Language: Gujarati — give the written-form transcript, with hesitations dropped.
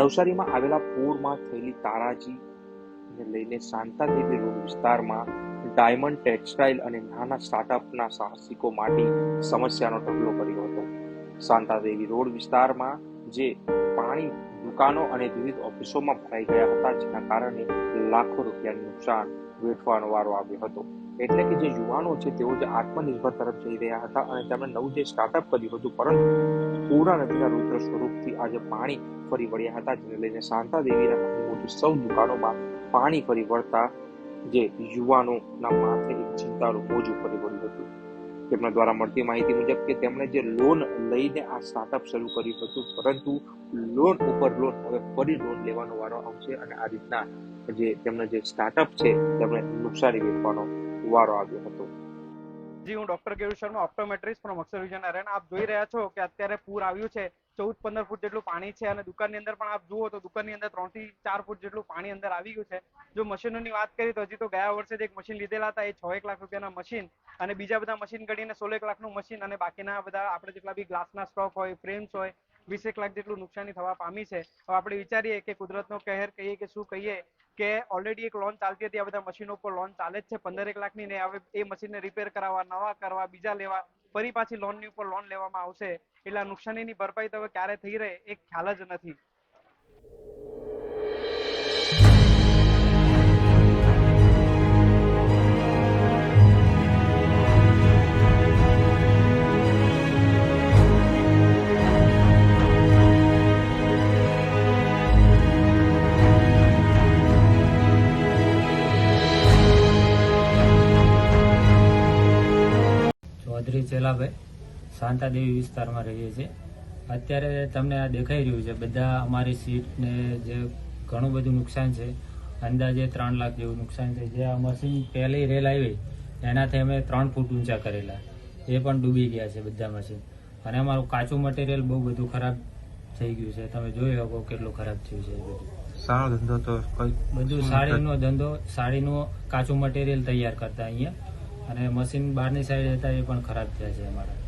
નવસારીમાં આવેલા પૂરમાં થયેલી તારાજીને લઈને શાંતાદેવી રોડ વિસ્તારમાં ડાયમંડ ટેક્સટાઇલ અને નાના સ્ટાર્ટઅપના સાહસિકો માટે સમસ્યાનો ઢગલો કર્યો હતો. શાંતાદેવી રોડ વિસ્તારમાં જે પાણી દુકાનો અને વિવિધ ઓફિસોમાં ભરાઈ ગયા હતા, જેના કારણે લાખો રૂપિયાનું નુકસાન વેઠવાનો વારો આવ્યો હતો. એટલે કે જે યુવાનો છે તેઓ જે આત્મનિર્ભર તરફ જઈ રહ્યા હતા અને તેમણે નવું જે સ્ટાર્ટઅપ કર્યું હતું, પરંતુ પૂરા નદીના રુદ્ર સ્વરૂપથી આજે પાણી ફરી વળ્યા હતા, જેને લઈને શાંતાદેવીના નાની મોટી સૌ દુકાનોમાં પાણી ફરી વળતા જે યુવાનોના માથે એક ચિંતાનું બોજું ફરી વળ્યું હતું. તેમના દ્વારા મળતી માહિતી મુજબ કે તેમણે જે લોન લઈને આ સ્ટાર્ટઅપ શરૂ કર્યું હતું, પરંતુ લોન ઉપર લોન હવે ફરી લોન લેવાનો વારો આવશે અને આ રીતના જે તેમના જે સ્ટાર્ટઅપ છે તેમણે નુકસાની વેઠવાનો વારો આવ્યો હતો. જી, હું doctor Keyur Sharma, optometrist from Akshar vision arena. આપ જોઈ રહ્યા છો કે અત્યારે પૂર આવ્યું છે. 14-15 ફૂટ જેટલું પાણી છે અને દુકાનની અંદર પણ આપ જુઓ તો દુકાનની અંદર 3 થી 4 ફૂટ જેટલું પાણી અંદર આવી ગયું છે. જો મશીનોની વાત કરીએ તો હજી તો ગયા વર્ષે એક મશીન લીધેલા હતા, એ 6-1 લાખ રૂપિયાના મશીન અને બીજા બધા મશીન ગણીને 16-1 લાખનું મશીન અને બાકીના બધા આપણે જેટલા બી ગ્લાસના સ્ટોક હોય, ફ્રેમ્સ હોય, 20-1 લાખ જેટલું નુકસાની થવા પામી છે. હવે આપણે વિચારીએ કે કુદરતનો કહેર કહીએ કે શું કહીએ કે ઓલરેડી એક લોન ચાલતી હતી, આ બધા મશીનો પર લોન ચાલે જ છે 15-1 લાખની ને. હવે એ મશીનને રિપેર કરાવવા, નવા કરવા, બીજા લેવા, ફરી પાછી લોનની ઉપર લોન લેવામાં આવશે, એટલે આ નુકસાનીની ભરપાઈ તો હવે ક્યારે થઈ રહે એક ખ્યાલ જ નથી. ચૌધરી ચેલાભાઈ, શાંતાદેવી વિસ્તારમાં રહીએ છીએ. અત્યારે તમને આ દેખાઈ રહ્યું છે બધા અમારી સીટ ને જે ઘણું બધું નુકસાન છે, અંદાજે 3 લાખ જેવું નુકસાન છે. જે આ મશીન પહેલી રેલ આવી એનાથી અમે 3 ફૂટ ઊંચા કરેલા, એ પણ ડૂબી ગયા છે બધા મશીન. અને અમારું કાચું મટીરિયલ બહુ બધું ખરાબ થઈ ગયું છે. તમે જોઈ શકો કેટલું ખરાબ થયું છે. એ બધું સારો ધંધો તો બધું સાડીનો ધંધો, સાડીનું કાચું મટીરિયલ તૈયાર કરતા અહીંયા, અને મશીન બહારની સાઈડ હતા એ પણ ખરાબ થયા છે અમારા.